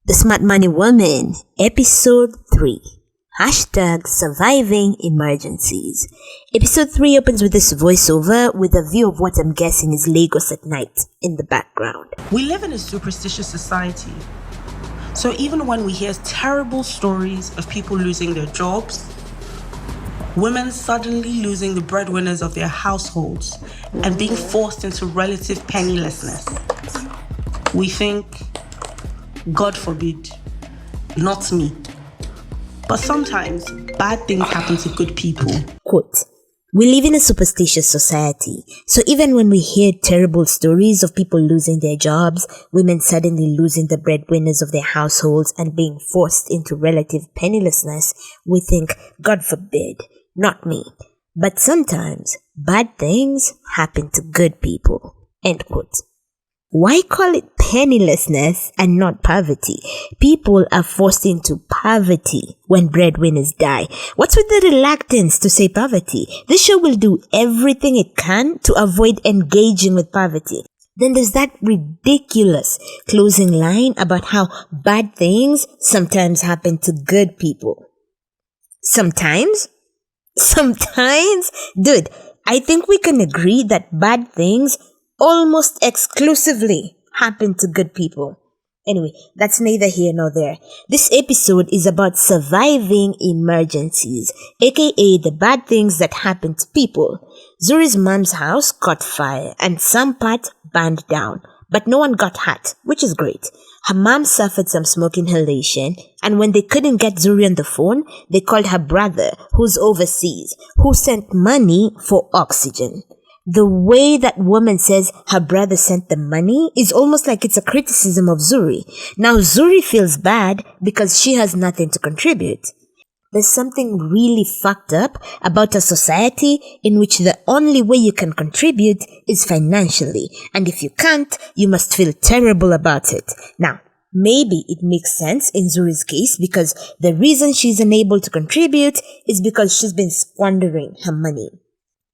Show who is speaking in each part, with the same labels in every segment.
Speaker 1: The Smart Money Woman, Episode 3. Hashtag Surviving Emergencies. Episode 3 opens with this voiceover with a view of what I'm guessing is Lagos at night in the background.
Speaker 2: We live in a superstitious society. So even when we hear terrible stories of people losing their jobs, women suddenly losing the breadwinners of their households and being forced into relative pennilessness, we think, God forbid, not me. But sometimes bad things happen to good people.
Speaker 1: Quote, we live in a superstitious society, so even when we hear terrible stories of people losing their jobs, women suddenly losing the breadwinners of their households and being forced into relative pennilessness, we think, God forbid, not me. But sometimes bad things happen to good people. End quote. Why call it pennilessness and not poverty? People are forced into poverty when breadwinners die. What's with the reluctance to say poverty? This show will do everything it can to avoid engaging with poverty. Then there's that ridiculous closing line about how bad things sometimes happen to good people. Sometimes? Sometimes? Dude, I think we can agree that bad things almost exclusively happen to good people. Anyway, that's neither here nor there. This episode is about surviving emergencies, aka the bad things that happen to people. Zuri's mom's house caught fire and some part burned down, but no one got hurt, which is great. Her mom suffered some smoke inhalation, and when they couldn't get Zuri on the phone, they called her brother, who's overseas, who sent money for oxygen. The way that woman says her brother sent the money is almost like it's a criticism of Zuri. Now Zuri feels bad because she has nothing to contribute. There's something really fucked up about a society in which the only way you can contribute is financially. And if you can't, you must feel terrible about it. Now, maybe it makes sense in Zuri's case because the reason she's unable to contribute is because she's been squandering her money.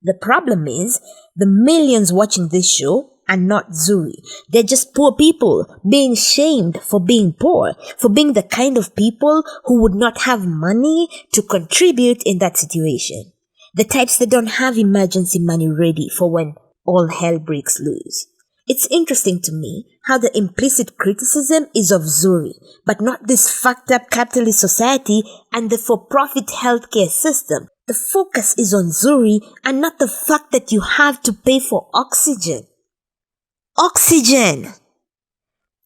Speaker 1: The problem is, the millions watching this show are not Zuri. They're just poor people being shamed for being poor, for being the kind of people who would not have money to contribute in that situation. The types that don't have emergency money ready for when all hell breaks loose. It's interesting to me how the implicit criticism is of Zuri, but not this fucked up capitalist society and the for-profit healthcare system. The focus is on Zuri and not the fact that you have to pay for oxygen. Oxygen!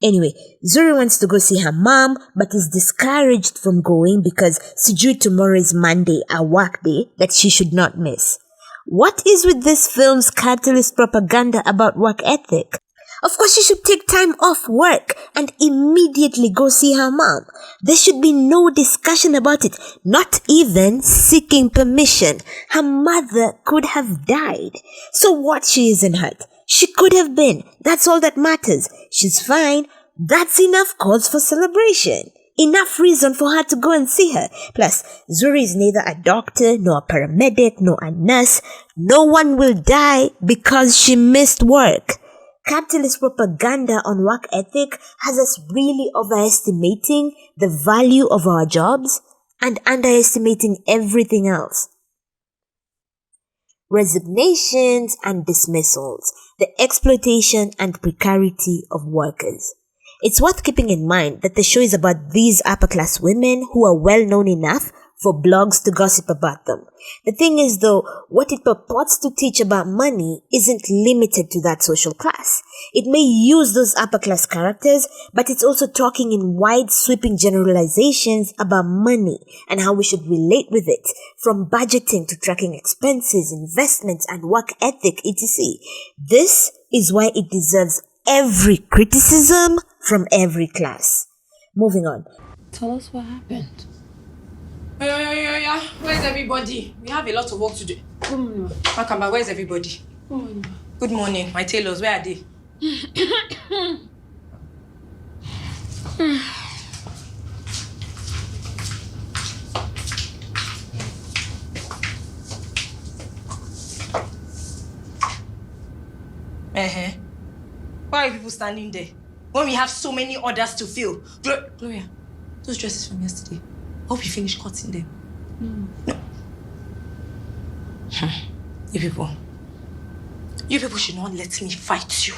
Speaker 1: Anyway, Zuri wants to go see her mom but is discouraged from going because sijui tomorrow is Monday, a work day that she should not miss. What is with this film's capitalist propaganda about work ethic? Of course, she should take time off work and immediately go see her mom. There should be no discussion about it, not even seeking permission. Her mother could have died. So what, she isn't hurt? She could have been. That's all that matters. She's fine. That's enough cause for celebration. Enough reason for her to go and see her. Plus, Zuri is neither a doctor, nor a paramedic, nor a nurse. No one will die because she missed work. Capitalist propaganda on work ethic has us really overestimating the value of our jobs and underestimating everything else. Resignations and dismissals, the exploitation and precarity of workers. It's worth keeping in mind that the show is about these upper-class women who are well known enough for blogs to gossip about them. The thing is though, what it purports to teach about money isn't limited to that social class. It may use those upper-class characters, but it's also talking in wide sweeping generalizations about money and how we should relate with it, from budgeting to tracking expenses, investments, and work ethic, etc. This is why it deserves every criticism from every class. Moving on.
Speaker 3: Tell us what happened.
Speaker 4: Yeah. Where's everybody? We have a lot of work to do.
Speaker 3: Good morning.
Speaker 4: Makamba, where's everybody?
Speaker 3: Good morning.
Speaker 4: Good morning. My tailors, where are they? Why are people standing there? when we have so many orders to fill. Gloria, those dresses from yesterday, I hope you finished cutting them. No. You people should not let me fight you.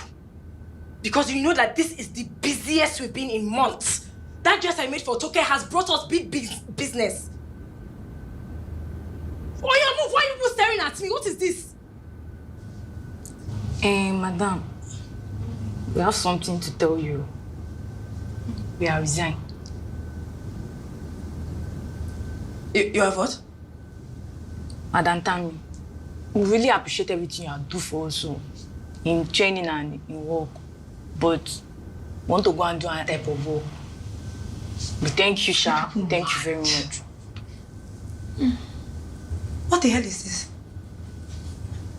Speaker 4: Because you know that this is the busiest we've been in months. That dress I made for Toke has brought us big business. Oh yeah, move. Why are you people staring at me? What is this?
Speaker 3: Madam, we have something to tell you. We are resigned.
Speaker 4: You have what?
Speaker 3: Madam Tami, we really appreciate everything you do for us in training and in work. But we want to go and do another type of work. But thank you, Sha. Thank you very much.
Speaker 4: What the hell is this?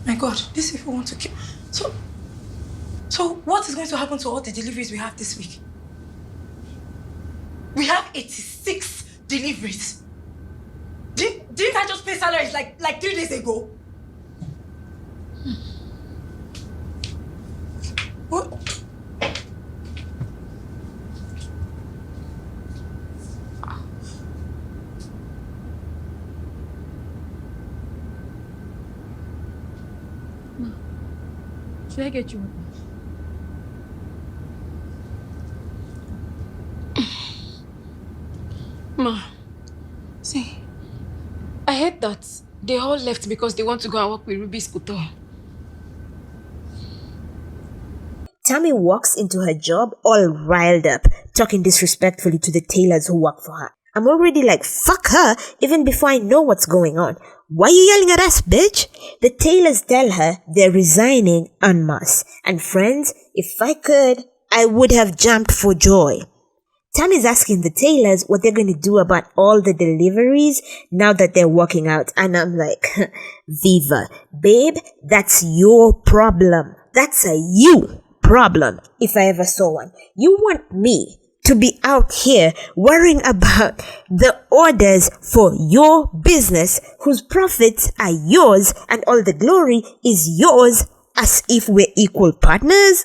Speaker 4: My God, these people want to kill. So what is going to happen to all the deliveries we have this week? We have 86 deliveries. Didn't I just pay salaries like 3 days ago? What?
Speaker 5: Should I get you one?
Speaker 3: Ma, see, I heard that they all left because they want to go and work with Ruby's Scooter.
Speaker 1: Tami walks into her job all riled up, talking disrespectfully to the tailors who work for her. I'm already like, fuck her, even before I know what's going on. Why are you yelling at us, bitch? The tailors tell her they're resigning en masse. And friends, if I could, I would have jumped for joy. Tami's asking the tailors what they're going to do about all the deliveries now that they're walking out. And I'm like, Viva, babe, that's your problem. That's a you problem, if I ever saw one. You want me to be out here worrying about the orders for your business whose profits are yours and all the glory is yours, as if we're equal partners?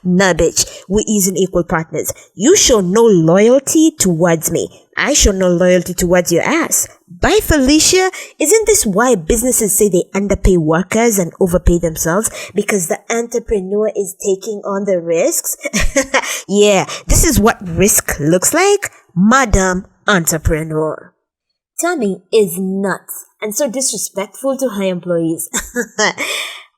Speaker 1: Nah, bitch, we isn't equal partners. You show no loyalty towards me. I show no loyalty towards your ass. Bye, Felicia. Isn't this why businesses say they underpay workers and overpay themselves? Because the entrepreneur is taking on the risks? Yeah, this is what risk looks like, Madam Entrepreneur. Tami is nuts and so disrespectful to her employees.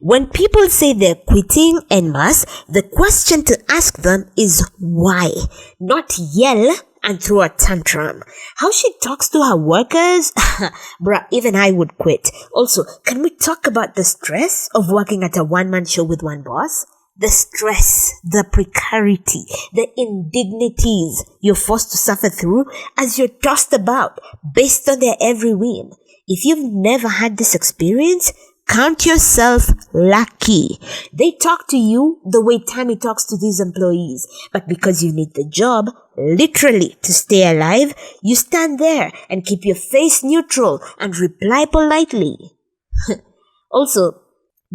Speaker 1: When people say they're quitting en masse, the question to ask them is why, not yell and throw a tantrum. How she talks to her workers? Bruh, even I would quit. Also, can we talk about the stress of working at a one-man show with one boss? The stress, the precarity, the indignities you're forced to suffer through as you're tossed about based on their every whim. If you've never had this experience, count yourself lucky. They talk to you the way Tami talks to these employees. But because you need the job, literally, to stay alive, you stand there and keep your face neutral and reply politely. Also,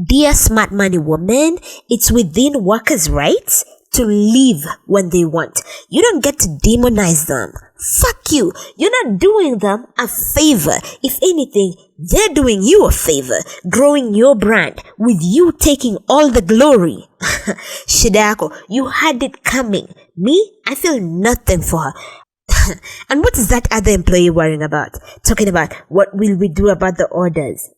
Speaker 1: dear smart money woman, it's within workers' rights to leave when they want. You don't get to demonize them. Fuck you. You're not doing them a favor. If anything, they're doing you a favor, growing your brand with you taking all the glory. Shidako, you had it coming. Me, I feel nothing for her. And what is that other employee worrying about? Talking about what will we do about the orders?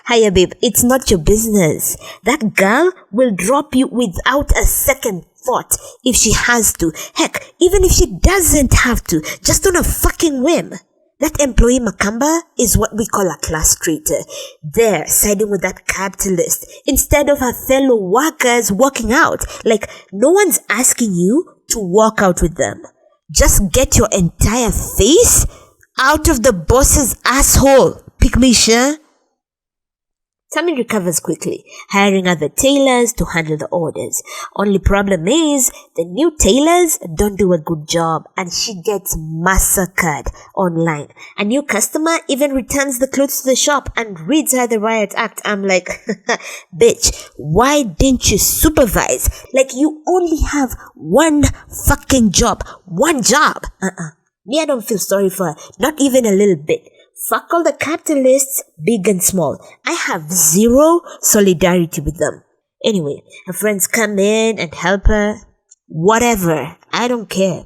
Speaker 1: Hiya babe, it's not your business. That girl will drop you without a second thought if she has to. Heck, even if she doesn't have to, just on a fucking whim. That employee Makamba is what we call a class traitor. They're siding with that capitalist instead of her fellow workers walking out. Like, no one's asking you to walk out with them. Just get your entire face out of the boss's asshole, Pygmisha. Tami recovers quickly, hiring other tailors to handle the orders. Only problem is, the new tailors don't do a good job and she gets massacred online. A new customer even returns the clothes to the shop and reads her the riot act. I'm like, bitch, why didn't you supervise? Like you only have one fucking job. One job. Me, I don't feel sorry for her. Not even a little bit. Fuck all the capitalists, big and small. I have zero solidarity with them. Anyway, her friends come in and help her. Whatever. I don't care.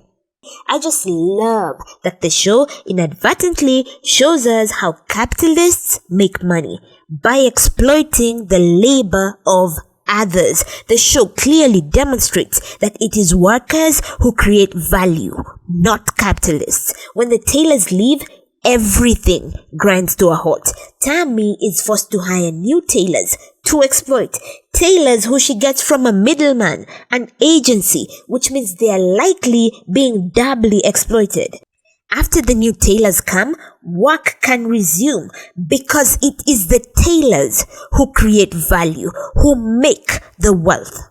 Speaker 1: I just love that the show inadvertently shows us how capitalists make money by exploiting the labor of others. The show clearly demonstrates that it is workers who create value, not capitalists. When the tailors leave, everything grinds to a halt. Tami is forced to hire new tailors to exploit. Tailors who she gets from a middleman, an agency, which means they are likely being doubly exploited. After the new tailors come, work can resume because it is the tailors who create value, who make the wealth.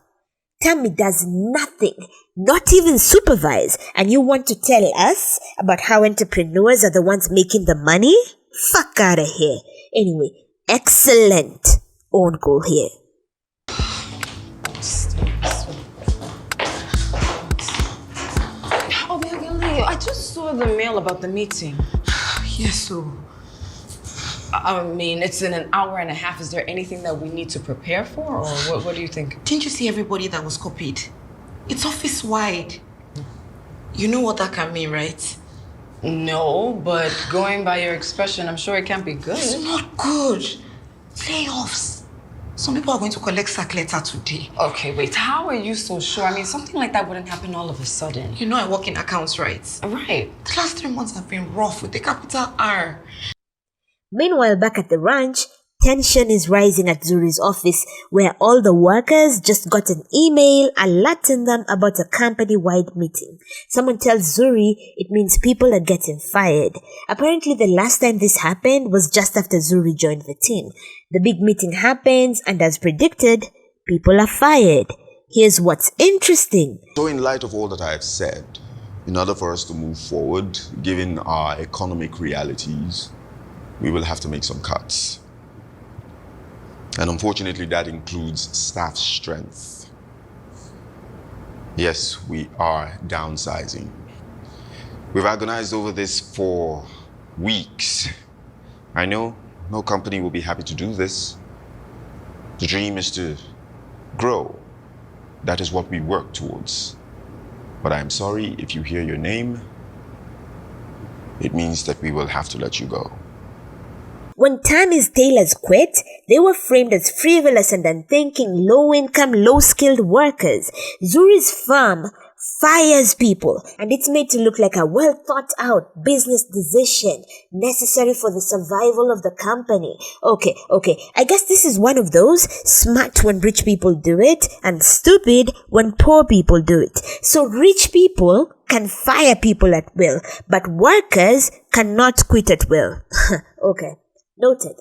Speaker 1: Tami does nothing, not even supervise, and you want to tell us about how entrepreneurs are the ones making the money? Fuck out of here. Anyway, excellent own goal here.
Speaker 6: I just saw the mail about the meeting.
Speaker 4: Yes, so.
Speaker 6: I mean, it's in an hour and a half. Is there anything that we need to prepare for, or what do you think?
Speaker 4: Didn't you see everybody that was copied? It's office-wide. You know what that can mean, right?
Speaker 6: No, but going by your expression, I'm sure it can't be good.
Speaker 4: It's not good. Layoffs. Some people are going to collect sack letter today.
Speaker 6: Okay, wait. How are you so sure? I mean, something like that wouldn't happen all of a sudden.
Speaker 4: You know I work in accounts, right?
Speaker 6: Right.
Speaker 4: The last 3 months have been rough with the capital R.
Speaker 1: Meanwhile, back at the ranch, tension is rising at Zuri's office, where all the workers just got an email alerting them about a company-wide meeting. Someone tells Zuri it means people are getting fired. Apparently, the last time this happened was just after Zuri joined the team. The big meeting happens, and as predicted, people are fired. Here's what's interesting.
Speaker 7: So in light of all that I have said, in order for us to move forward, given our economic realities, we will have to make some cuts. And unfortunately, that includes staff strength. Yes, we are downsizing. We've agonized over this for weeks. I know no company will be happy to do this. The dream is to grow. That is what we work towards. But I'm sorry, if you hear your name, it means that we will have to let you go.
Speaker 1: When Tami's tailors quit, they were framed as frivolous and unthinking, low-income, low-skilled workers. Zuri's firm fires people, and it's made to look like a well-thought-out business decision necessary for the survival of the company. Okay, I guess this is one of those smart when rich people do it and stupid when poor people do it. So rich people can fire people at will, but workers cannot quit at will. Okay. Noted.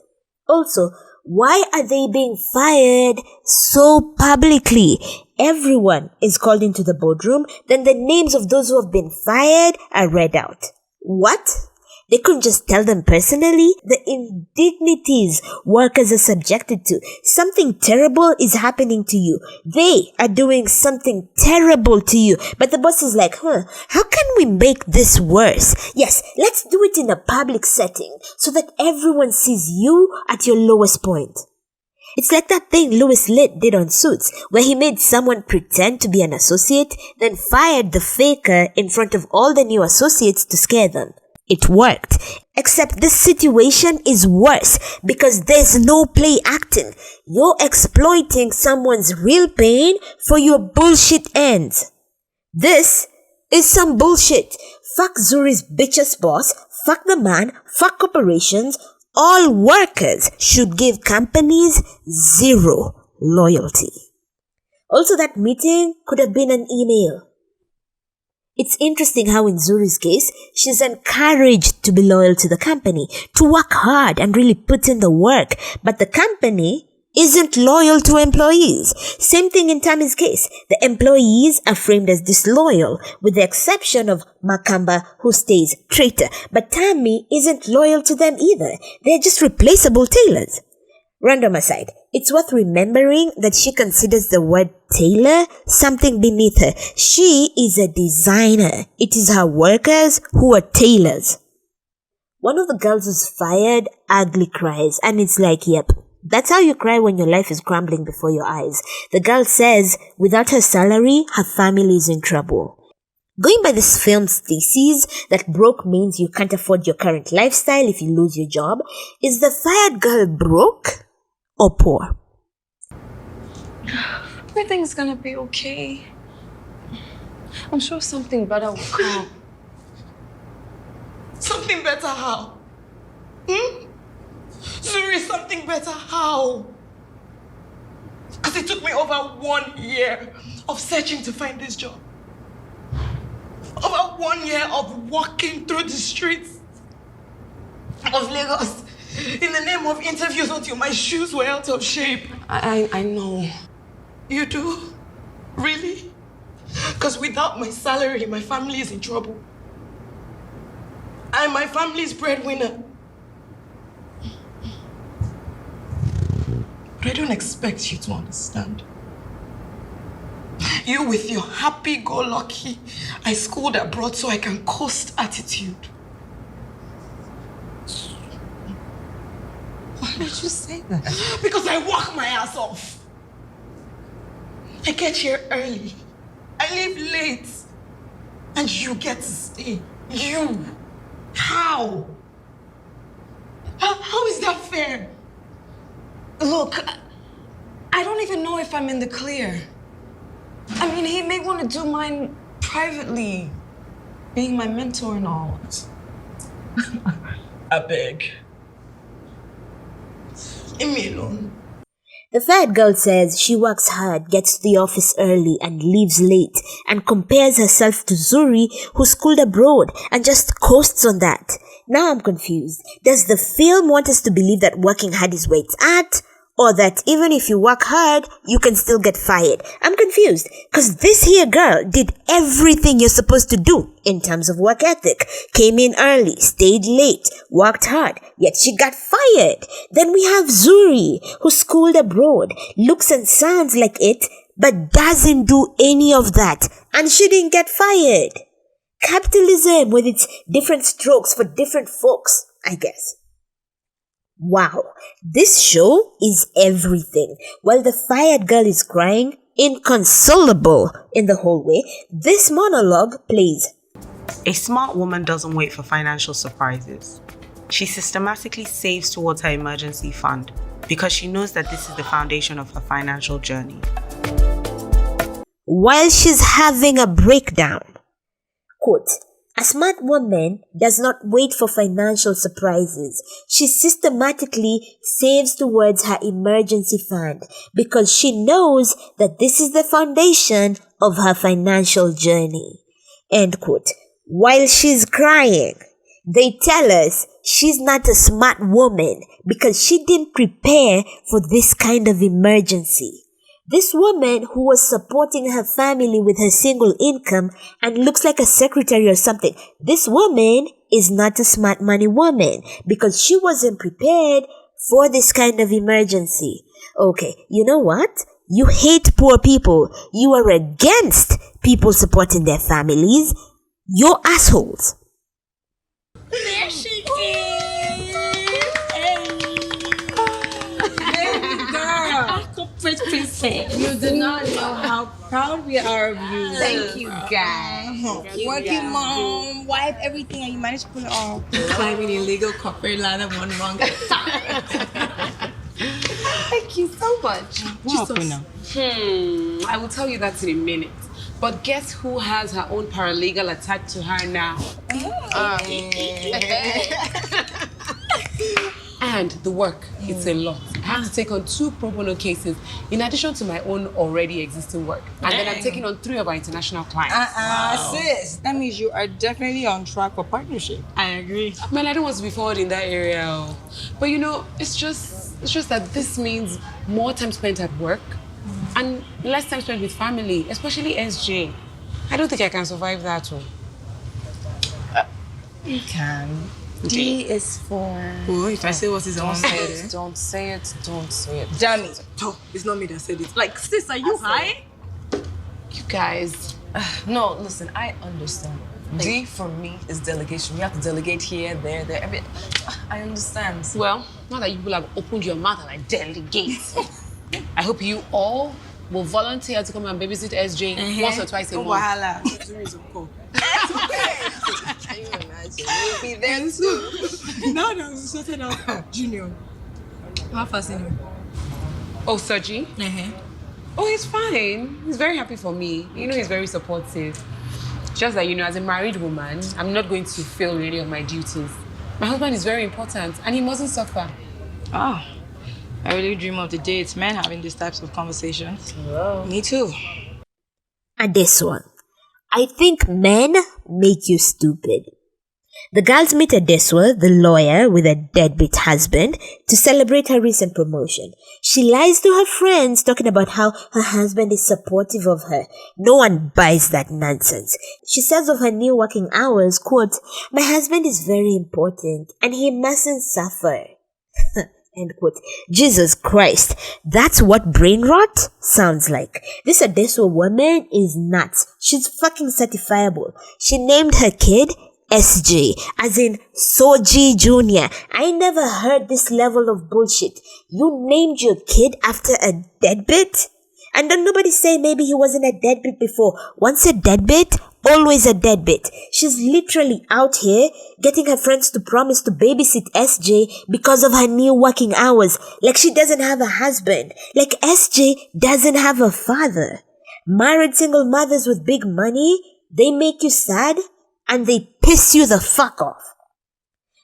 Speaker 1: Also, why are they being fired so publicly? Everyone is called into the boardroom, then the names of those who have been fired are read out. What? They couldn't just tell them personally? The indignities workers are subjected to. Something terrible is happening to you. They are doing something terrible to you. But the boss is like, how can we make this worse? Yes, let's do it in a public setting so that everyone sees you at your lowest point. It's like that thing Louis Litt did on Suits, where he made someone pretend to be an associate, then fired the faker in front of all the new associates to scare them. It worked. Except this situation is worse because there's no play acting. You're exploiting someone's real pain for your bullshit ends. This is some bullshit. Fuck Zuri's bitch's boss, fuck the man, fuck operations. All workers should give companies zero loyalty. Also, that meeting could have been an email. It's interesting how in Zuri's case, she's encouraged to be loyal to the company, to work hard and really put in the work, but the company isn't loyal to employees. Same thing in Tami's case. The employees are framed as disloyal, with the exception of Makamba, who stays traitor. But Tami isn't loyal to them either. They're just replaceable tailors. Random aside, it's worth remembering that she considers the word tailor something beneath her. She is a designer. It is her workers who are tailors. One of the girls who's fired ugly cries, and it's like, yep, that's how you cry when your life is crumbling before your eyes. The girl says without her salary, her family is in trouble. Going by this film's thesis that broke means you can't afford your current lifestyle if you lose your job, is the fired girl broke or poor?
Speaker 6: Everything's gonna be okay. I'm sure something better will come.
Speaker 4: Something better how? Zuri, something better how? Because it took me over 1 year of searching to find this job. Over 1 year of walking through the streets of Lagos in the name of interviews until my shoes were out of shape.
Speaker 6: I know.
Speaker 4: You do? Really? Because without my salary, my family is in trouble. I'm my family's breadwinner. But I don't expect you to understand. You with your happy-go-lucky, I schooled abroad so I can coast attitude.
Speaker 6: Why did you say that?
Speaker 4: Because I work my ass off. I get here early. I leave late. And you get to stay. You. How? How is that fair?
Speaker 6: Look, I don't even know if I'm in the clear. I mean, he may want to do mine privately, being my mentor and all.
Speaker 4: I beg. Leave me alone.
Speaker 1: The fired girl says she works hard, gets to the office early and leaves late, and compares herself to Zuri, who's schooled abroad and just coasts on that. Now I'm confused. Does the film want us to believe that working hard is where it's at? Or that even if you work hard, you can still get fired? I'm confused, because this here girl did everything you're supposed to do in terms of work ethic. Came in early, stayed late, worked hard, yet she got fired. Then we have Zuri, who's schooled abroad, looks and sounds like it, but doesn't do any of that, and she didn't get fired. Capitalism with its different strokes for different folks, I guess. Wow, this show is everything. While the fired girl is crying, inconsolable in the hallway, this monologue plays.
Speaker 2: A smart woman doesn't wait for financial surprises. She systematically saves towards her emergency fund because she knows that this is the foundation of her financial journey.
Speaker 1: While she's having a breakdown, quote, a smart woman does not wait for financial surprises. She systematically saves towards her emergency fund because she knows that this is the foundation of her financial journey. End quote. While she's crying, they tell us she's not a smart woman because she didn't prepare for this kind of emergency. This woman who was supporting her family with her single income and looks like a secretary or something, this woman is not a smart money woman because she wasn't prepared for this kind of emergency. Okay, you know what? You hate poor people. You are against people supporting their families. You're assholes.
Speaker 4: There she is.
Speaker 5: Princess. You do not know how proud we are of you.
Speaker 8: Thank you, guys. Working mom, wife, everything, and you managed to pull it off.
Speaker 5: Climbing illegal corporate ladder one wrong time.
Speaker 8: Thank you so much.
Speaker 9: I will tell you that in a minute. But guess who has her own paralegal attached to her now? And the work, it's a lot. have to take on 2 pro bono cases in addition to my own already existing work. And then I'm taking on 3 of our international clients.
Speaker 8: Sis, that means you are definitely on track for partnership.
Speaker 9: I agree. Man, I don't want to be forward in that area. But you know, it's just that this means more time spent at work and less time spent with family, especially SJ. I don't think I can survive that.
Speaker 8: You can. D is for...
Speaker 6: Oh, if I say what is on
Speaker 9: Don't say it.
Speaker 8: Damn it.
Speaker 6: Oh, it's not me that said it. Like, sis, are you high?
Speaker 9: You guys.
Speaker 10: No, listen, I understand. D for me is delegation. You have to delegate here, there. I understand.
Speaker 9: Well, now that you people have opened your mouth and I delegate, I hope you all will volunteer to come and babysit SJ once or twice a month.
Speaker 6: Wahala. Zuri is on call.
Speaker 8: Can you imagine? You'll be there too.
Speaker 6: Now that we sorted out Junior. How fast is he?
Speaker 9: Oh, Soji? Oh, he's fine. He's very happy for me. You know, he's very supportive. Just that, you know, as a married woman, I'm not going to fail in any of my duties. My husband is very important and he mustn't suffer.
Speaker 8: Oh, I really dream of the day it's men having these types of conversations. Hello. Me too.
Speaker 1: Adesuwa. I think men make you stupid. The girls meet Adesuwa, the lawyer with a deadbeat husband, to celebrate her recent promotion. She lies to her friends talking about how her husband is supportive of her. No one buys that nonsense. She says of her new working hours, quote, "My husband is very important and he mustn't suffer." End quote. Jesus Christ, that's what brain rot sounds like. This Adesuwa woman is nuts. She's fucking certifiable. She named her kid SJ, as in Soji Jr. I never heard this level of bullshit. You named your kid after a deadbeat? And don't nobody say maybe he wasn't a deadbeat before. Once a deadbeat, always a deadbeat. She's literally out here getting her friends to promise to babysit SJ because of her new working hours. Like she doesn't have a husband. Like SJ doesn't have a father. Married single mothers with big money, they make you sad and they piss you the fuck off.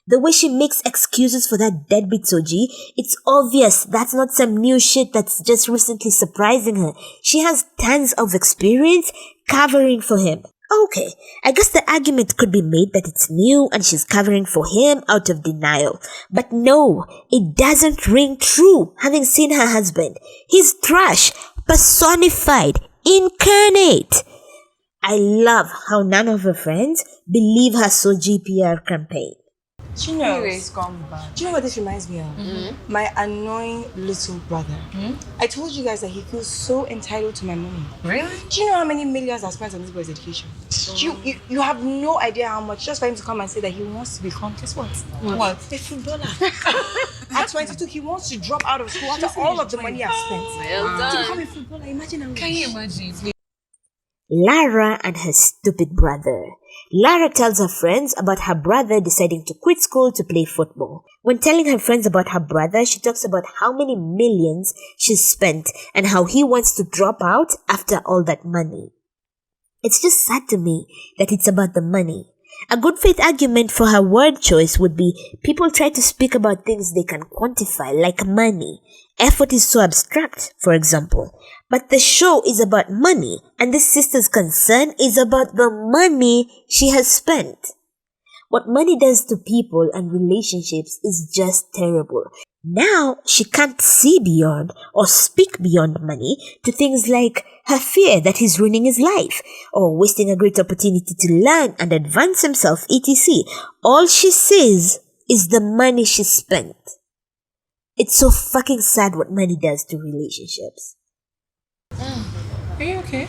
Speaker 1: The way she makes excuses for that deadbeat Soji, it's obvious that's not some new shit that's just recently surprising her. She has tons of experience covering for him. Okay, I guess the argument could be made that it's new and she's covering for him out of denial. But no, it doesn't ring true, having seen her husband. He's trash, personified, incarnate. I love how none of her friends believe her Soji PR campaign.
Speaker 8: Do you know what this reminds me of? My annoying little brother. I told you guys that he feels so entitled to my money.
Speaker 10: Really?
Speaker 8: Do you know how many millions I spent on this boy's education? You have no idea how much, just for him to come and say that he wants to become, guess what? What? A footballer. At 22, he wants to drop out of school after all of the money I've spent. To become a footballer, imagine how.
Speaker 9: Can you imagine?
Speaker 1: Lara and her stupid brother. Lara tells her friends about her brother deciding to quit school to play football. When telling her friends about her brother, she talks about how many millions she's spent and how he wants to drop out after all that money. It's just sad to me that it's about the money. A good faith argument for her word choice would be people try to speak about things they can quantify, like money. Effort is so abstract, for example. But the show is about money, and this sister's concern is about the money she has spent. What money does to people and relationships is just terrible. Now she can't see beyond or speak beyond money to things like her fear that he's ruining his life or wasting a great opportunity to learn and advance himself, etc. All she sees is the money she spent. It's so fucking sad what money does to relationships.
Speaker 9: Are you okay?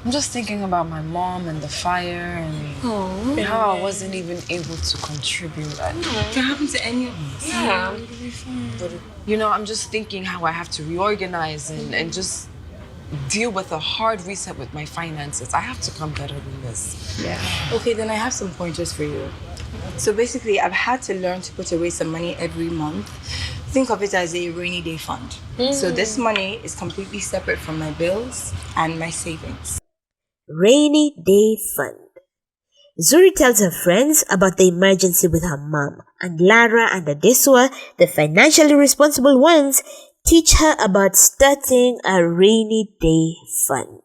Speaker 10: I'm just thinking about my mom and the fire and how I wasn't even able to contribute.
Speaker 8: It can happen to any of us.
Speaker 10: Yeah. But, you know, I'm just thinking how I have to reorganize and just deal with a hard reset with my finances. I have to come better than this.
Speaker 8: Yeah. Okay, then I have some pointers for you. So basically, I've had to learn to put away some money every month. Think of it as a rainy day fund. So this money is completely separate from my bills and my savings.
Speaker 1: Rainy day fund. Zuri tells her friends about the emergency with her mom, and Lara and Adesuwa, the financially responsible ones, teach her about starting a rainy day fund.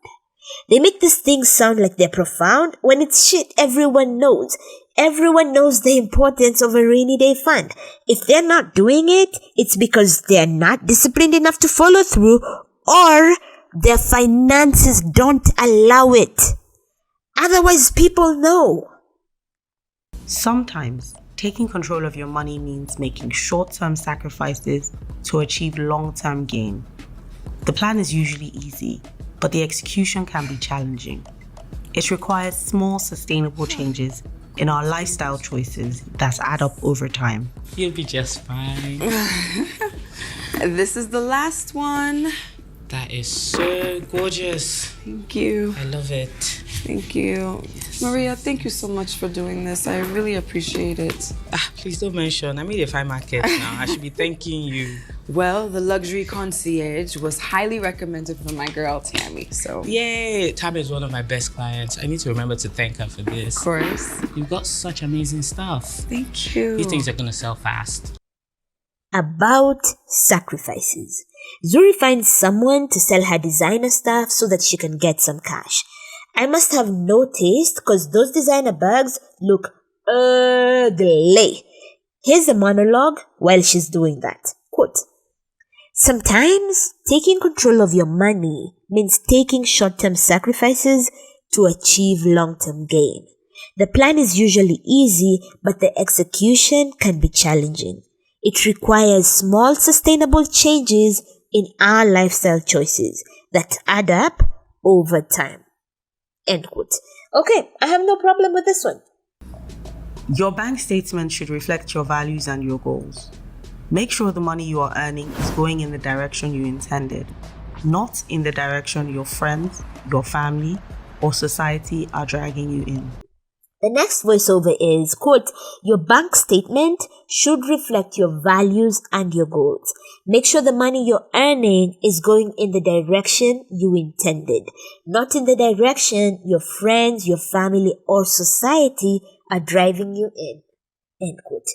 Speaker 1: They make these things sound like they're profound when it's shit everyone knows. Everyone knows the importance of a rainy day fund. If they're not doing it, it's because they're not disciplined enough to follow through, or their finances don't allow it. Otherwise, people know.
Speaker 2: Sometimes, taking control of your money means making short-term sacrifices to achieve long-term gain. The plan is usually easy, but the execution can be challenging. It requires small, sustainable changes in our lifestyle choices that add up over time.
Speaker 11: You'll be just fine.
Speaker 10: This is the last one.
Speaker 11: That is so gorgeous.
Speaker 10: Thank you.
Speaker 11: I love it.
Speaker 10: Thank you. Maria, thank you so much for doing this. I really appreciate it.
Speaker 11: Please don't mention. I made a fine market now. I should be thanking you.
Speaker 10: Well, the luxury concierge was highly recommended for my girl, Tami, so...
Speaker 11: Yay! Tami is one of my best clients. I need to remember to thank her for this.
Speaker 10: Of course.
Speaker 11: You've got such amazing stuff.
Speaker 10: Thank you.
Speaker 11: These things are going to sell fast.
Speaker 1: About sacrifices. Zuri finds someone to sell her designer stuff so that she can get some cash. I must have no taste because those designer bags look ugly. Here's the monologue while she's doing that. Quote, sometimes taking control of your money means taking short-term sacrifices to achieve long-term gain. The plan is usually easy, but the execution can be challenging. It requires small sustainable changes in our lifestyle choices that add up over time. End quote. Okay, I have no problem with this one.
Speaker 2: Your bank statement should reflect your values and your goals. Make sure the money you are earning is going in the direction you intended, not in the direction your friends, your family, or society are dragging you in.
Speaker 1: The next voiceover is, quote, your bank statement should reflect your values and your goals. Make sure the money you're earning is going in the direction you intended, not in the direction your friends, your family, or society are driving you in. End quote.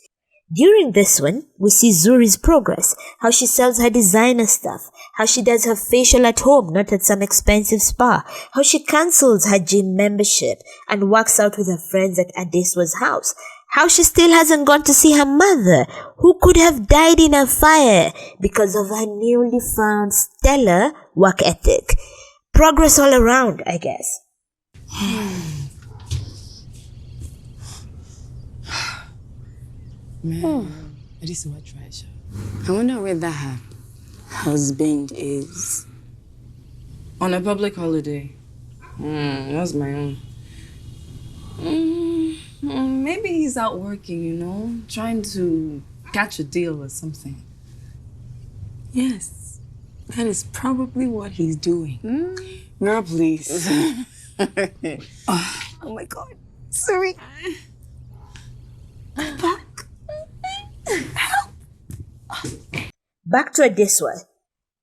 Speaker 1: During this one, we see Zuri's progress, how she sells her designer stuff, how she does her facial at home, not at some expensive spa, how she cancels her gym membership and works out with her friends at Adesuwa's house, how she still hasn't gone to see her mother, who could have died in a fire because of her newly found stellar work ethic. Progress all around, I guess.
Speaker 10: Man, Adesuwa treasure. I wonder where that her husband is. On a public holiday. That's my own. Maybe he's out working, you know, trying to catch a deal or something. Yes, that is probably what he's doing. Girl, please. Oh my God. Sorry.
Speaker 1: Back to Adesuwa.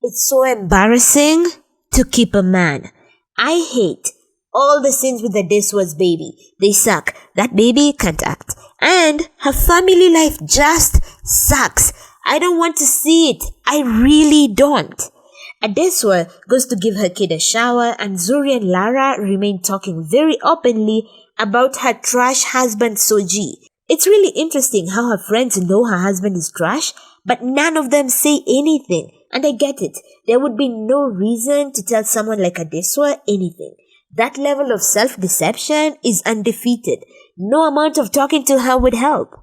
Speaker 1: It's so embarrassing to keep a man. I hate all the scenes with Adesuwa's baby. They suck. That baby can't act. And her family life just sucks. I don't want to see it. I really don't. Adesuwa goes to give her kid a shower, and Zuri and Lara remain talking very openly about her trash husband Soji. It's really interesting how her friends know her husband is trash, but none of them say anything. And I get it. There would be no reason to tell someone like Adesuwa anything. That level of self-deception is undefeated. No amount of talking to her would help.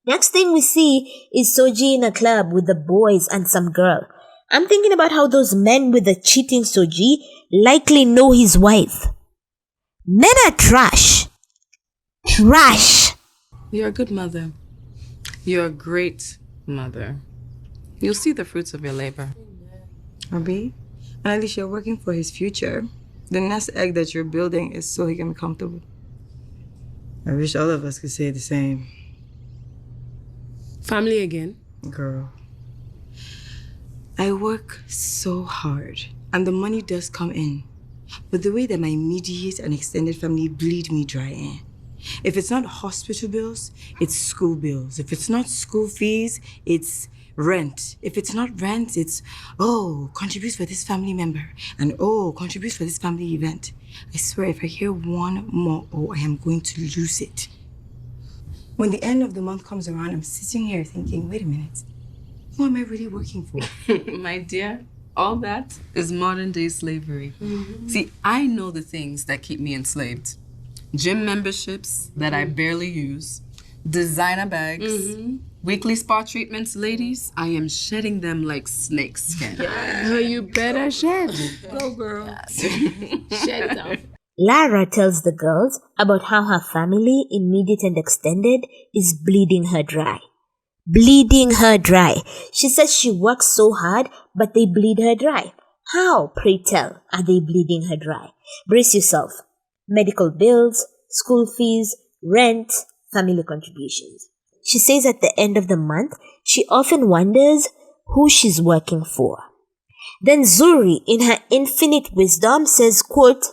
Speaker 1: Next thing we see is Soji in a club with the boys and some girl. I'm thinking about how those men with the cheating Soji likely know his wife. Men are trash. Trash.
Speaker 10: You're a good mother. You're a great mother. You'll see the fruits of your labor.
Speaker 8: Abi, and at least you're working for his future. The nest egg that you're building is so he can be comfortable. I wish all of us could say the same.
Speaker 9: Family again?
Speaker 8: Girl. I work so hard, and the money does come in. But the way that my immediate and extended family bleed me dry,
Speaker 10: If it's not hospital bills, it's school bills. If it's not school fees, it's rent. If it's not rent, it's, oh, contribute for this family member. And oh, contribute for this family event. I swear, if I hear one more, oh, I am going to lose it. When the end of the month comes around, I'm sitting here thinking, wait a minute, who am I really working for?
Speaker 9: My dear, all that is modern day slavery. See, I know the things that keep me enslaved. Gym memberships that I barely use, designer bags, weekly spa treatments, ladies, I am shedding them like snake skin.
Speaker 5: Oh, you better shed. Go, girl. Shed them.
Speaker 1: Lara tells the girls about how her family, immediate and extended, is bleeding her dry. Bleeding her dry. She says she works so hard, but they bleed her dry. How, pray tell, are they bleeding her dry? Brace yourself. Medical bills, school fees, rent, family contributions. She says at the end of the month, she often wonders who she's working for. Then Zuri, in her infinite wisdom, says, quote,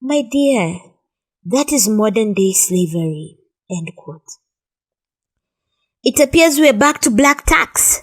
Speaker 1: "My dear, that is modern day slavery," end quote. It appears we're back to black tax.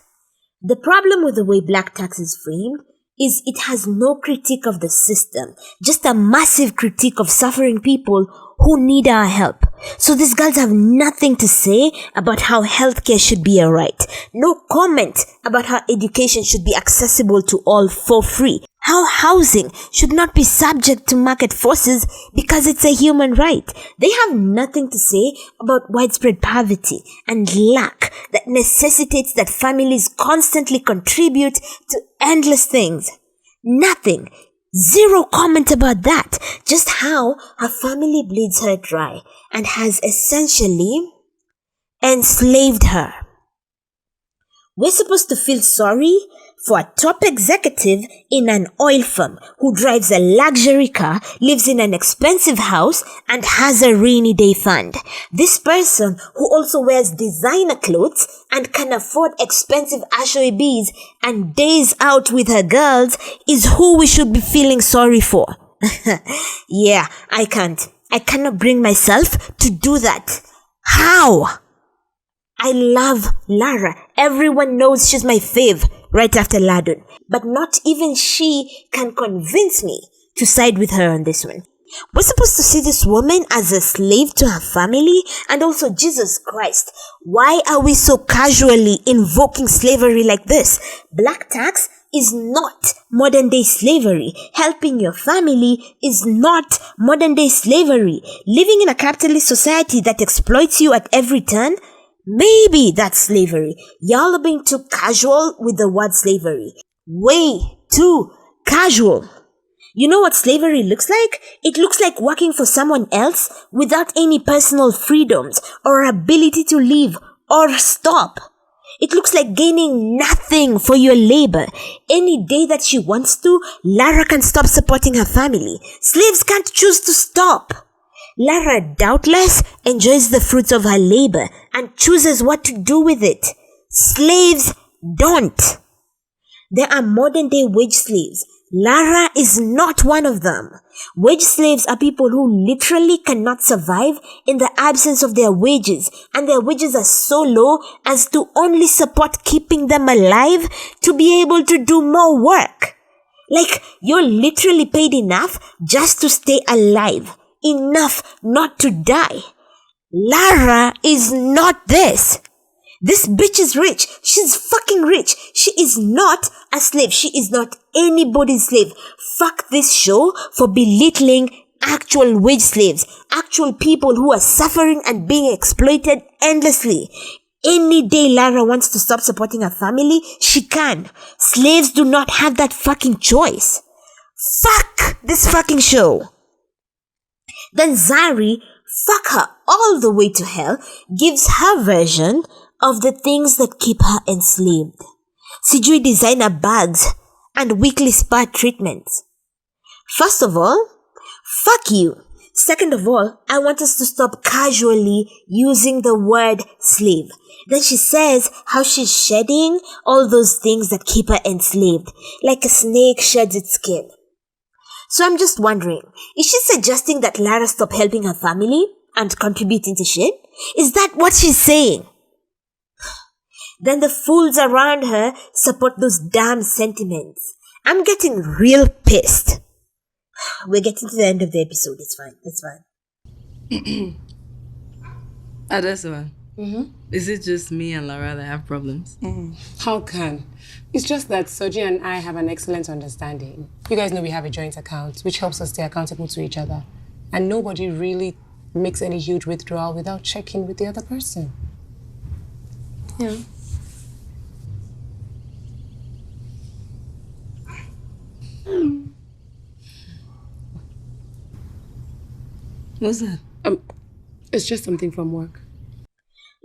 Speaker 1: The problem with the way black tax is framed is it has no critique of the system, just a massive critique of suffering people who need our help. So these girls have nothing to say about how healthcare should be a right. No comment about how education should be accessible to all for free. How housing should not be subject to market forces because it's a human right. They have nothing to say about widespread poverty and lack that necessitates that families constantly contribute to endless things. Nothing. Zero comment about that. Just how her family bleeds her dry and has essentially enslaved her. We're supposed to feel sorry for a top executive in an oil firm who drives a luxury car, lives in an expensive house, and has a rainy day fund. This person who also wears designer clothes and can afford expensive ashobis and days out with her girls is who we should be feeling sorry for. Yeah, I can't. I cannot bring myself to do that. How? I love Lara. Everyone knows she's my fave right after Ladun. But not even she can convince me to side with her on this one. We're supposed to see this woman as a slave to her family and also Jesus Christ. Why are we so casually invoking slavery like this? Black tax is not modern day slavery. Helping your family is not modern day slavery. Living in a capitalist society that exploits you at every turn, maybe that's slavery. Y'all are being too casual with the word slavery. Way too casual. You know what slavery looks like? It looks like working for someone else without any personal freedoms or ability to leave or stop. It looks like gaining nothing for your labor. Any day that she wants to, Lara can stop supporting her family. Slaves can't choose to stop. Lara doubtless enjoys the fruits of her labor and chooses what to do with it. Slaves don't. There are modern day wage slaves. Lara is not one of them. Wage slaves are people who literally cannot survive in the absence of their wages, and their wages are so low as to only support keeping them alive to be able to do more work. Like, you're literally paid enough just to stay alive. Enough not to die. Lara is not this. This bitch is rich. She's fucking rich. She is not a slave. She is not anybody's slave. Fuck this show for belittling actual wage slaves. Actual people who are suffering and being exploited endlessly. Any day Lara wants to stop supporting her family, she can. Slaves do not have that fucking choice. Fuck this fucking show. Then Zuri, fuck her all the way to hell, gives her version of the things that keep her enslaved. Sijui designer bags and weekly spa treatments. First of all, fuck you. Second of all, I want us to stop casually using the word slave. Then she says how she's shedding all those things that keep her enslaved, like a snake sheds its skin. So I'm just wondering, is she suggesting that Lara stop helping her family? and contributing to shit? Is that what she's saying? Then the fools around her support those damn sentiments. I'm getting real pissed. We're getting to the end of the episode. It's fine.
Speaker 10: Adesuwa, is it just me and Lara that have problems?
Speaker 9: How can? It's just that Soji and I have an excellent understanding. You guys know we have a joint account, which helps us stay accountable to each other. And nobody really makes any huge withdrawal without checking with the other person. Yeah.
Speaker 10: What's that?
Speaker 9: It's just something from work.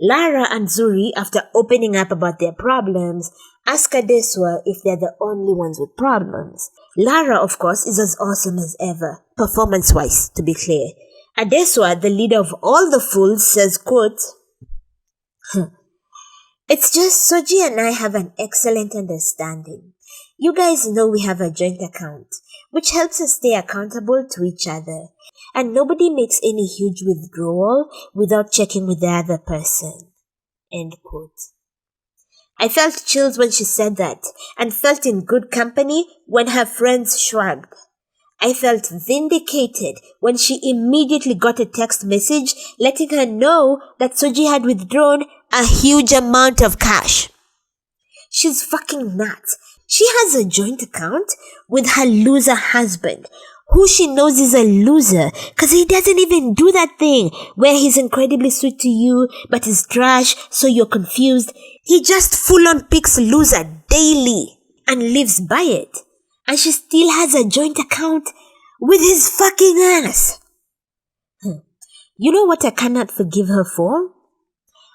Speaker 1: Lara and Zuri, after opening up about their problems, ask Adesuwa if they're the only ones with problems. Lara, of course, is as awesome as ever, performance-wise, to be clear. Adesuwa, the leader of all the fools, says, quote, "It's just Soji and I have an excellent understanding. You guys know we have a joint account, which helps us stay accountable to each other. And nobody makes any huge withdrawal without checking with the other person." End quote. I felt chills when she said that, and felt in good company when her friends shrugged. I felt vindicated when she immediately got a text message letting her know that Soji had withdrawn a huge amount of cash. She's fucking nuts. She has a joint account with her loser husband, who she knows is a loser because he doesn't even do that thing where he's incredibly sweet to you but is trash so you're confused. He just full-on picks loser daily and lives by it. And she still has a joint account with his fucking ass. You know what I cannot forgive her for?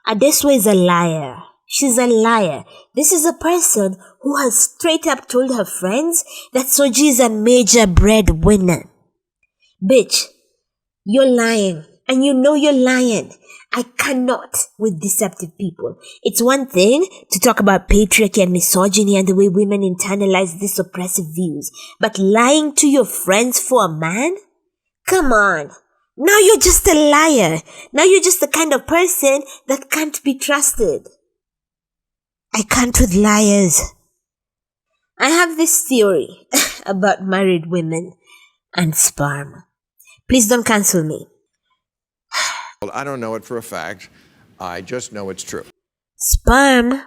Speaker 1: Adesuwa is a liar. She's a liar. This is a person who has straight up told her friends that Soji is a major breadwinner. Bitch, you're lying. And you know you're lying. I cannot with deceptive people. It's one thing to talk about patriarchy and misogyny and the way women internalize these oppressive views. But lying to your friends for a man? Come on. Now you're just a liar. Now you're just the kind of person that can't be trusted. I can't with liars. I have this theory about married women and sperm. Please don't cancel me.
Speaker 12: Well, I don't know it for a fact. I just know it's true.
Speaker 1: Sperm?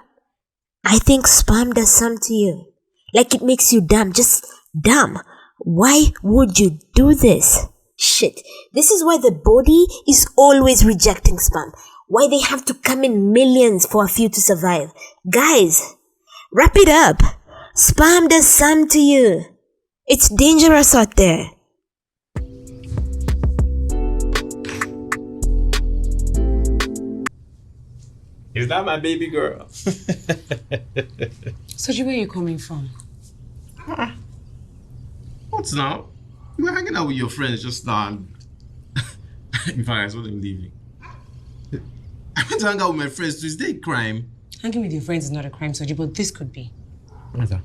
Speaker 1: I think sperm does something to you. Like it makes you dumb. Just dumb. Why would you do this? Shit. This is why the body is always rejecting sperm. Why they have to come in millions for a few to survive. Guys, wrap it up. Sperm does something to you. It's dangerous out there.
Speaker 13: Is that my baby girl?
Speaker 9: Soji, where are you coming from?
Speaker 13: What now? You were hanging out with your friends just now. In fact, I saw them leaving. I went to hang out with my friends too. Is that a crime?
Speaker 9: Hanging with your friends is not a crime, Soji, but this could be.
Speaker 13: What's that?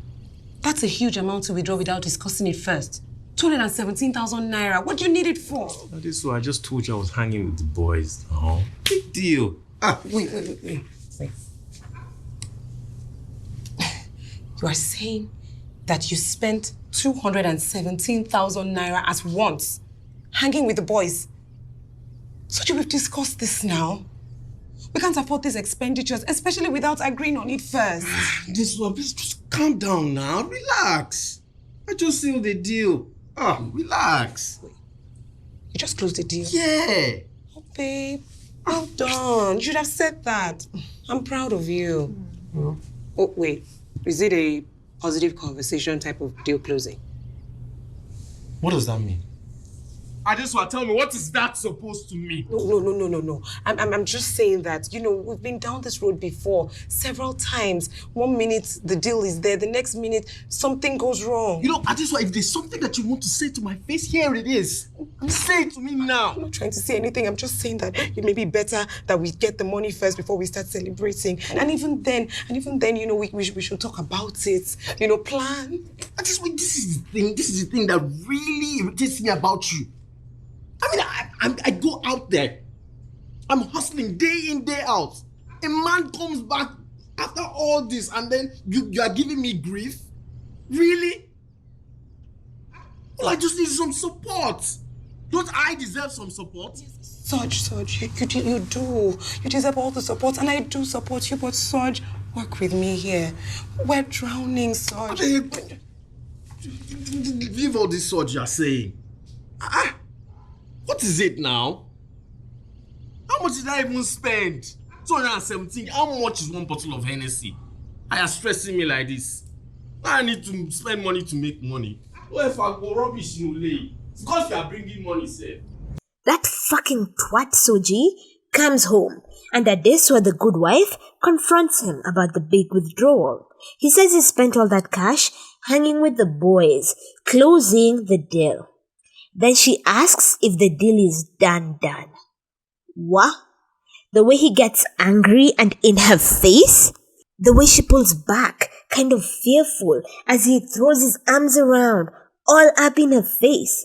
Speaker 9: That's a huge amount to withdraw without discussing it first. 217,000 naira. What do you need it for?
Speaker 13: So I just told you I was hanging with the boys. Oh, big deal.
Speaker 9: Wait. You are saying that you spent 217,000 naira at once hanging with the boys? Soji, we've discussed this now. We can't afford these expenditures, especially without agreeing on it first.
Speaker 13: Just calm down now. Relax. I just sealed the deal. Relax.
Speaker 9: Wait. You just closed the deal?
Speaker 13: Yeah.
Speaker 9: Oh, babe. Well done. You should have said that. I'm proud of you. Mm. Oh, wait. Is it a positive conversation type of deal closing?
Speaker 13: What does that mean? Adesuwa, tell me, what is that supposed to mean?
Speaker 9: No. I'm just saying that, we've been down this road before several times. 1 minute, the deal is there. The next minute, something goes wrong.
Speaker 13: Adesuwa, if there's something that you want to say to my face, here it is. Say it to me now.
Speaker 9: I'm not trying to say anything. I'm just saying that it may be better that we get the money first before we start celebrating. And even then, we should talk about it. Plan.
Speaker 13: Adesuwa, this is the thing that really irritates me about you. I mean, I go out there I'm hustling day in, day out. A man comes back after all this and then you are giving me grief? Really? Well, I just need some support. Don't I deserve some support?
Speaker 6: Sarge, you do. You deserve all the support, and I do support you, but Sarge, work with me here. We're drowning, Sarge.
Speaker 13: Leave all this Sarge you're saying. What is it now? How much did I even spend? 217. How much is one bottle of Hennessy? I are stressing me like this. I need to spend money to make money. What if I go rubbish in Ule? It's because you are bringing money, sir.
Speaker 1: That fucking twat Soji comes home, and Adesuwa, the good wife, confronts him about the big withdrawal. He says he spent all that cash hanging with the boys, closing the deal. Then she asks if the deal is done. What? The way he gets angry and in her face? The way she pulls back, kind of fearful, as he throws his arms around, all up in her face.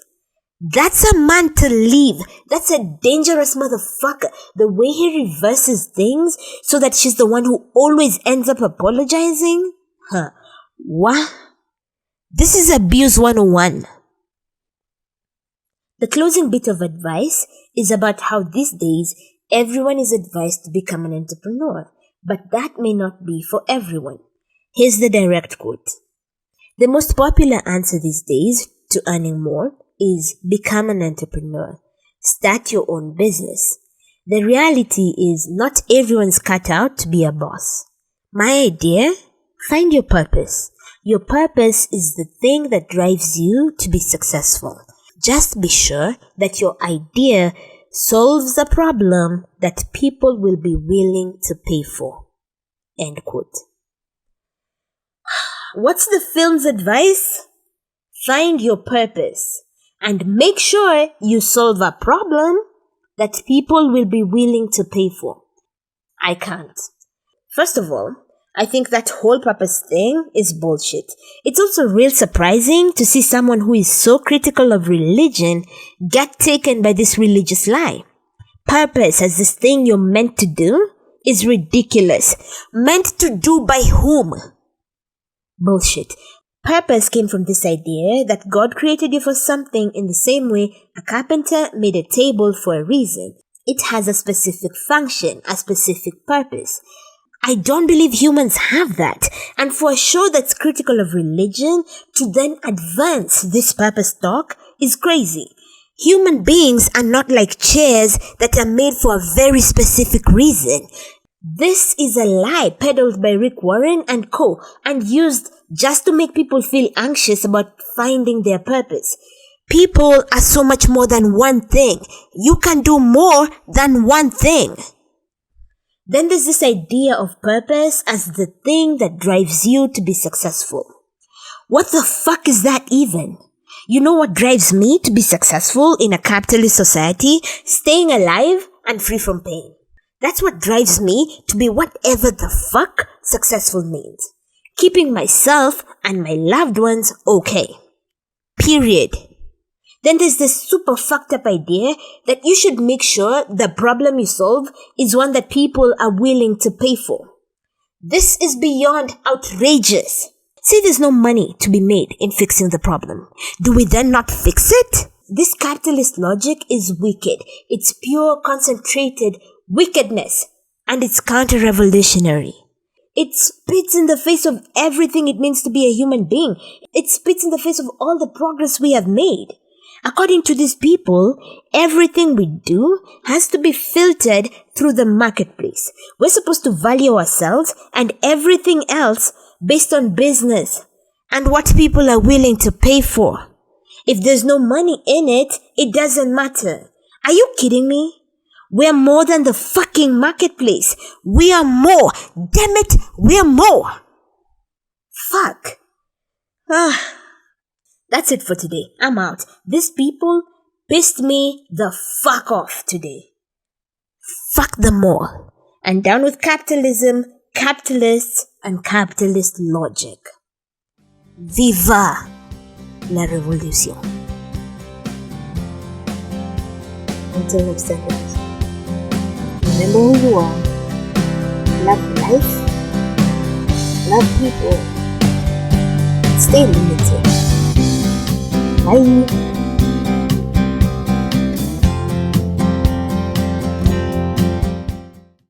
Speaker 1: That's a man to leave. That's a dangerous motherfucker. The way he reverses things so that she's the one who always ends up apologizing? What? This is abuse 101. The closing bit of advice is about how these days everyone is advised to become an entrepreneur, but that may not be for everyone. Here's the direct quote. The most popular answer these days to earning more is become an entrepreneur. Start your own business. The reality is not everyone's cut out to be a boss. My idea? Find your purpose. Your purpose is the thing that drives you to be successful. Just be sure that your idea solves a problem that people will be willing to pay for. End quote. What's the film's advice? Find your purpose and make sure you solve a problem that people will be willing to pay for. I can't. First of all, I think that whole purpose thing is bullshit. It's also real surprising to see someone who is so critical of religion get taken by this religious lie. Purpose as this thing you're meant to do is ridiculous. Meant to do by whom? Bullshit. Purpose came from this idea that God created you for something in the same way a carpenter made a table for a reason. It has a specific function, a specific purpose. I don't believe humans have that, and for a show that's critical of religion to then advance this purpose talk is crazy. Human beings are not like chairs that are made for a very specific reason. This is a lie peddled by Rick Warren and co. and used just to make people feel anxious about finding their purpose. People are so much more than one thing. You can do more than one thing. Then there's this idea of purpose as the thing that drives you to be successful. What the fuck is that even? You know what drives me to be successful in a capitalist society? Staying alive and free from pain. That's what drives me to be whatever the fuck successful means. Keeping myself and my loved ones okay. Period. Then there's this super fucked up idea that you should make sure the problem you solve is one that people are willing to pay for. This is beyond outrageous. Say there's no money to be made in fixing the problem. Do we then not fix it? This capitalist logic is wicked. It's pure concentrated wickedness, and it's counter-revolutionary. It spits in the face of everything it means to be a human being. It spits in the face of all the progress we have made. According to these people, everything we do has to be filtered through the marketplace. We're supposed to value ourselves and everything else based on business and what people are willing to pay for. If there's no money in it, it doesn't matter. Are you kidding me? We're more than the fucking marketplace. We are more. Damn it, we're more. Fuck. That's it for today. I'm out. These people pissed me the fuck off today. Fuck them all. And down with capitalism, capitalists, and capitalist logic. Viva la révolution. Until next time. Remember who you are. Love life. Love people. Stay limited. Bye.